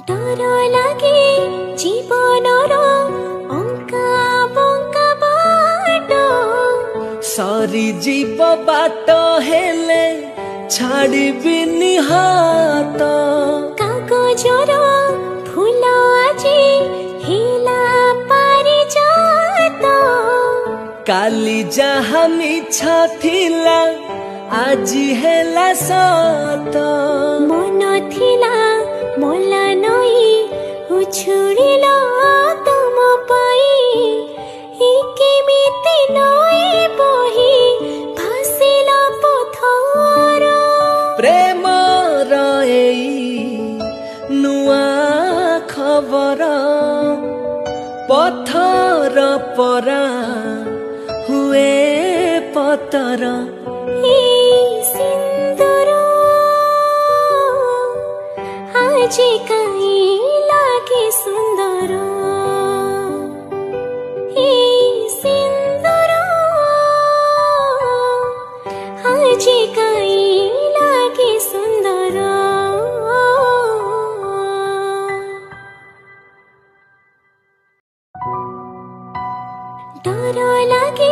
डर लागे जीवनर अंका बंका बाट सारी जीव बाट हेले छाड़बिनी हाथ कागजर फूल आजी हिला पारी जात काली जहा मिछा थिला आजी हेला सत मन थिला मोला नई उछुड़िल तुम पाई केमिति नई बही भासिला पथर प्रेम नुआ खबर पथर परा हुए पतर सिंदूर आज कहीं लागे सुंदर सिंदूर आज कहीं लागे सुंदर डर लागे।